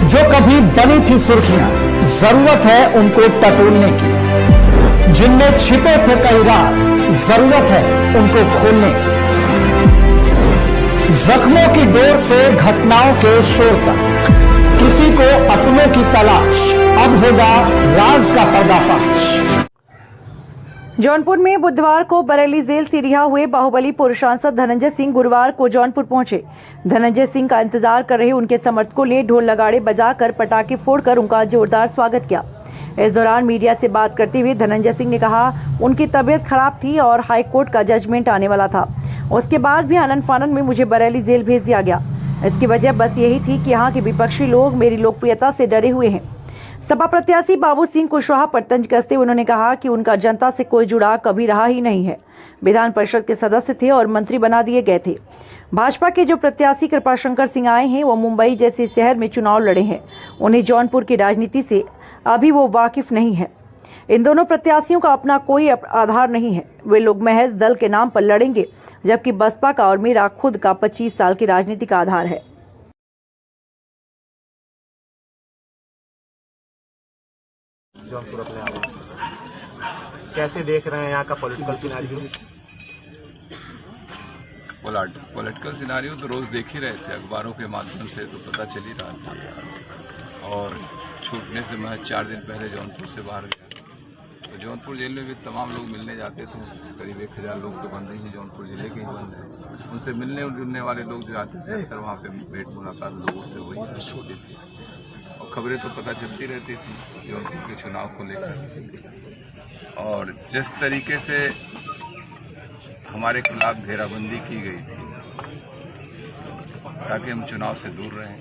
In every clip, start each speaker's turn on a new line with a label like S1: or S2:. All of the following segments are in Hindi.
S1: जो कभी बनी थी सुर्खियां, जरूरत है उनको टटोलने की। जिनमें छिपे थे कई राज, जरूरत है उनको खोलने की। जख्मों की डोर से घटनाओं के शोर तक, किसी को अपनों की तलाश, अब होगा राज का पर्दाफाश।
S2: जौनपुर में बुधवार को बरेली जेल से रिहा हुए बाहुबली पूर्व सांसद धनंजय सिंह गुरुवार को जौनपुर पहुंचे। धनंजय सिंह का इंतजार कर रहे उनके समर्थकों ने ढोल नगाड़े बजाकर पटाखे फोड़कर उनका जोरदार स्वागत किया। इस दौरान मीडिया से बात करते हुए धनंजय सिंह ने कहा उनकी तबीयत खराब थी और हाई कोर्ट का जजमेंट आने वाला था। उसके बाद भी आनन फानन में मुझे बरेली जेल भेज दिया गया। इसकी वजह बस यही थी कि यहाँ के विपक्षी लोग मेरी लोकप्रियता से डरे हुए हैं। सपा प्रत्याशी बाबू सिंह कुशवाहा पर तंज कसते उन्होंने कहा कि उनका जनता से कोई जुड़ाव कभी रहा ही नहीं है। विधान परिषद के सदस्य थे और मंत्री बना दिए गए थे। भाजपा के जो प्रत्याशी कृपाशंकर सिंह आए हैं वो मुंबई जैसे शहर में चुनाव लड़े हैं। उन्हें जौनपुर की राजनीति से अभी वो वाकिफ नहीं है। इन दोनों प्रत्याशियों का अपना कोई आधार नहीं है। वे लोग महज दल के नाम पर लड़ेंगे, जबकि बसपा का और मेरा खुद का 25 साल की राजनीति का आधार है।
S3: जौनपुर अपने आवास कैसे देख रहे हैं यहाँ का पॉलिटिकल सिनेरियो?
S4: पॉलिटिकल सिनेरियो तो रोज़ देख ही रहे थे, अखबारों के माध्यम से तो पता चल ही रहा था। और छूटने से मैं 4 दिन पहले जौनपुर से बाहर गया, तो जौनपुर जेल में भी तमाम लोग मिलने जाते थे। करीब 1000 लोग तो बंद ही हैं, जौनपुर जिले के ही बंद हैं। उनसे मिलने और जुड़ने वाले लोग जो आते थे अक्सर वहाँ पे भेंट मुलाकात लोगों से वही छोटी थी। और खबरें तो पता चलती रहती थी जौनपुर के चुनाव को लेकर। और जिस तरीके से हमारे खिलाफ घेराबंदी की गई थी ताकि हम चुनाव से दूर रहें,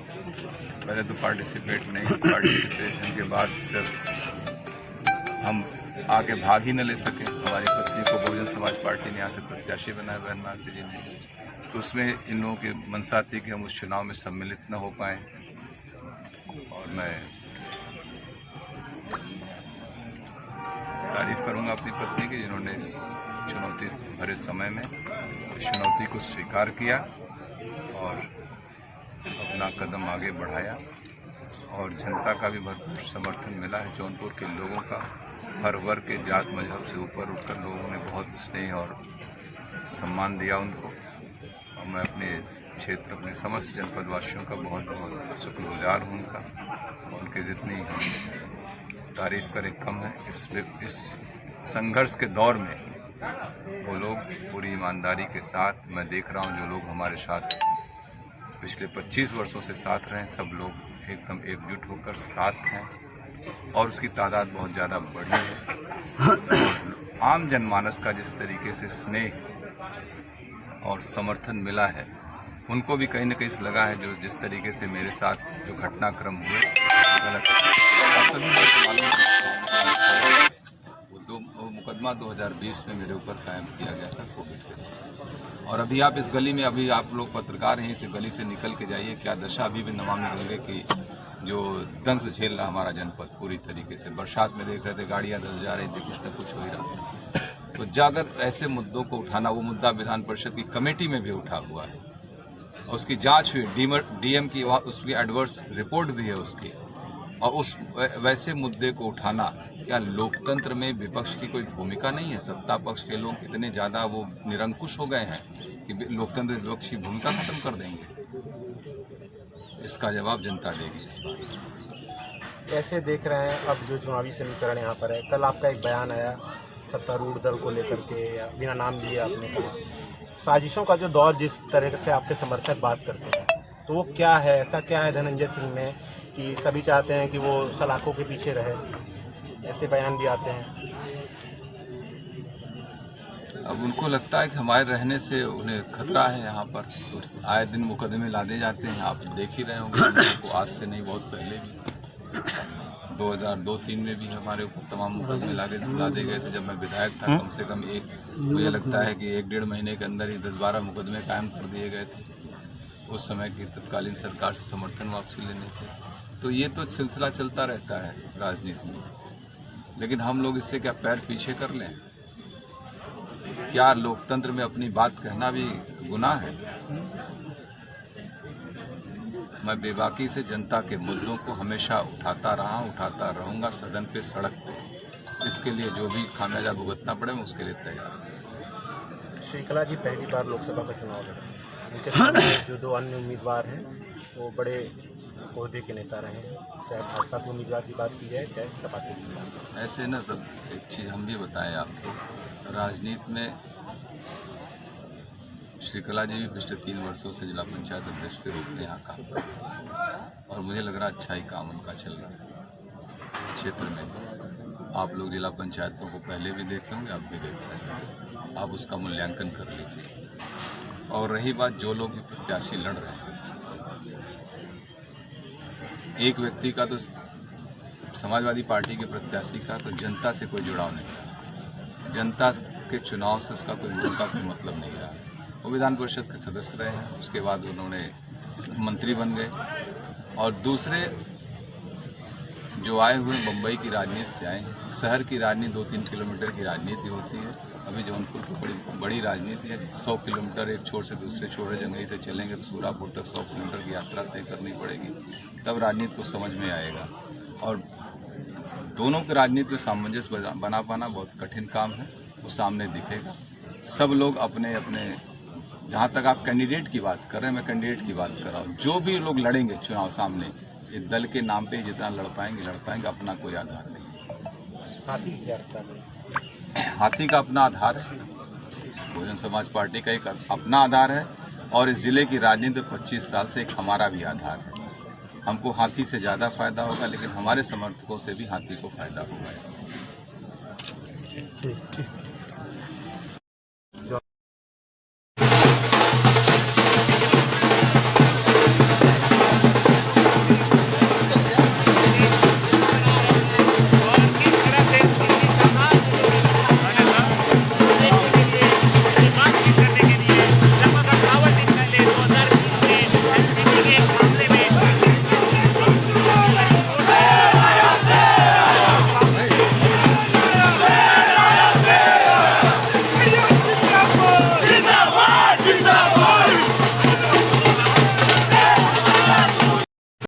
S4: पहले तो पार्टिसिपेशन के बाद फिर हम आगे भाग ही न ले सके। हमारी पत्नी को बहुजन समाज पार्टी ने यहाँ से प्रत्याशी बनाया, बहन मालती जी ने, तो उसमें इन लोगों की मंशा थी कि हम उस चुनाव में सम्मिलित न हो पाएँ। और मैं तारीफ करूंगा अपनी पत्नी की, जिन्होंने इस चुनौती भरे समय में इस चुनौती को स्वीकार किया और अपना कदम आगे बढ़ाया। और जनता का भी भरपूर समर्थन मिला है। जौनपुर के लोगों का हर वर्ग के जात मजहब से ऊपर उठकर लोगों ने बहुत स्नेह और सम्मान दिया उनको। और मैं अपने क्षेत्र, अपने समस्त जनपद वासियों का बहुत बहुत शुक्रगुजार हूँ उनका। उनके जितनी तारीफ करें कम है। इस संघर्ष के दौर में वो लोग पूरी ईमानदारी के साथ, मैं देख रहा हूँ जो लोग हमारे साथ पिछले 25 वर्षों से साथ रहे, सब लोग एकदम एकजुट होकर साथ हैं और उसकी तादाद बहुत ज़्यादा बढ़ी है। और आम जनमानस का जिस तरीके से स्नेह और समर्थन मिला है, उनको भी कहीं न कहीं से लगा है जो जिस तरीके से मेरे साथ जो घटनाक्रम हुए गलत। सभी वो मुकदमा 2020 में मेरे ऊपर कायम किया गया था कोविड के। और अभी आप इस गली में, अभी आप लोग पत्रकार हैं, इस गली से निकल के जाइए, क्या दशा अभी भी नमामि गंगे की जो दंश झेल रहा हमारा जनपद पूरी तरीके से। बरसात में देख रहे थे गाड़ियाँ धंस जा रही थी, कुछ न कुछ हो ही रहा। तो जाकर ऐसे मुद्दों को उठाना, वो मुद्दा विधान परिषद की कमेटी में भी उठा हुआ है, उसकी जांच हुई, डीएम की उसकी एडवर्स रिपोर्ट भी है उसकी। और उस वैसे मुद्दे को उठाना, क्या लोकतंत्र में विपक्ष की कोई भूमिका नहीं है? सत्ता पक्ष के लोग इतने ज़्यादा वो निरंकुश हो गए हैं कि लोकतंत्र विपक्ष की भूमिका खत्म कर देंगे। इसका जवाब जनता देगी इस बार।
S3: कैसे देख रहे हैं अब जो चुनावी समीकरण यहाँ पर है? कल आपका एक बयान आया सत्तारूढ़ दल को लेकर के, या बिना नाम लिए आपने कहा साजिशों का जो दौर, जिस तरह से आपके समर्थक बात करते हैं, तो वो क्या है? ऐसा क्या है धनंजय सिंह में कि सभी चाहते हैं कि वो सलाखों के पीछे रहे? ऐसे बयान भी आते हैं।
S4: अब उनको लगता है कि हमारे रहने से उन्हें खतरा है यहाँ पर, तो आए दिन मुकदमे लादे जाते हैं। आप देख ही रहे होंगे, उनको आज से नहीं, बहुत पहले भी 2002-03 में भी हमारे ऊपर तमाम मुकदमे लादे गए थे। जब मैं विधायक था, कम से कम मुझे लगता है कि 1-1.5 महीने के अंदर ही 10-12 मुकदमे कायम कर दिए गए थे उस समय की तत्कालीन सरकार से समर्थन वापसी लेने के। तो ये तो सिलसिला चलता रहता है राजनीति में। लेकिन हम लोग इससे क्या पैर पीछे कर लें? क्या लोकतंत्र में अपनी बात कहना भी गुनाह है? मैं बेबाकी से जनता के मुद्दों को हमेशा उठाता रहा, उठाता रहूँगा, सदन पे, सड़क पे। इसके लिए जो भी खामियाजा भुगतना पड़े मैं उसके लिए तैयार हूँ।
S3: श्रीकला जी पहली बार लोकसभा का चुनाव लड़ रहे हैं। उनके सामने जो दो अन्य उम्मीदवार हैं वो बड़े ओहदे के नेता रहे हैं, चाहे भाजपा के उम्मीदवार की बात की जाए चाहे सपा की बात।
S4: ऐसे ना तब एक चीज़ हम भी बताएं आपको, राजनीति में श्रीकला जी भी पिछले 3 वर्षों से जिला पंचायत अध्यक्ष के रूप में यहाँ काम कर रहे हैं और मुझे लग रहा अच्छा ही काम उनका चल रहा है क्षेत्र में। आप लोग जिला पंचायतों को पहले भी देखे होंगे, अब भी देख रहे हैं, आप उसका मूल्यांकन कर लीजिए। और रही बात जो लोग भी प्रत्याशी लड़ रहे हैं, एक व्यक्ति का तो समाजवादी पार्टी के प्रत्याशी का तो जनता से कोई जुड़ाव नहीं रहा, जनता के चुनाव से उसका कोई मतलब नहीं रहा। वो विधान परिषद के सदस्य रहे हैं, उसके बाद उन्होंने मंत्री बन गए और दूसरे जो आए हुए बम्बई की राजनीति से आए हैं। शहर की राजनीति 2-3 किलोमीटर की राजनीति होती है, अभी जौनपुर की बड़ी राजनीति है। 100 किलोमीटर एक छोर से दूसरे छोर, जंगई से चलेंगे तो सूरापुर तक 100 किलोमीटर की यात्रा तय करनी पड़ेगी, तब राजनीति को समझ में आएगा। और दोनों की राजनीति में सामंजस्य बना पाना बहुत कठिन काम है, वो सामने दिखेगा। सब लोग अपने अपने, जहाँ तक आप कैंडिडेट की बात कर रहे हैं, मैं कैंडिडेट की बात कर रहा हूँ, जो भी लोग लड़ेंगे चुनाव सामने, ये दल के नाम पे जितना लड़ पाएंगे, अपना कोई आधार नहीं।
S3: हाथी क्या रखता है?
S4: हाथी का अपना आधार है, बहुजन समाज पार्टी का एक अपना आधार है और इस जिले की राजनीति 25 साल से एक हमारा भी आधार है। हमको हाथी से ज़्यादा फायदा होगा, लेकिन हमारे समर्थकों से भी हाथी को फायदा होगा।
S3: ठीक।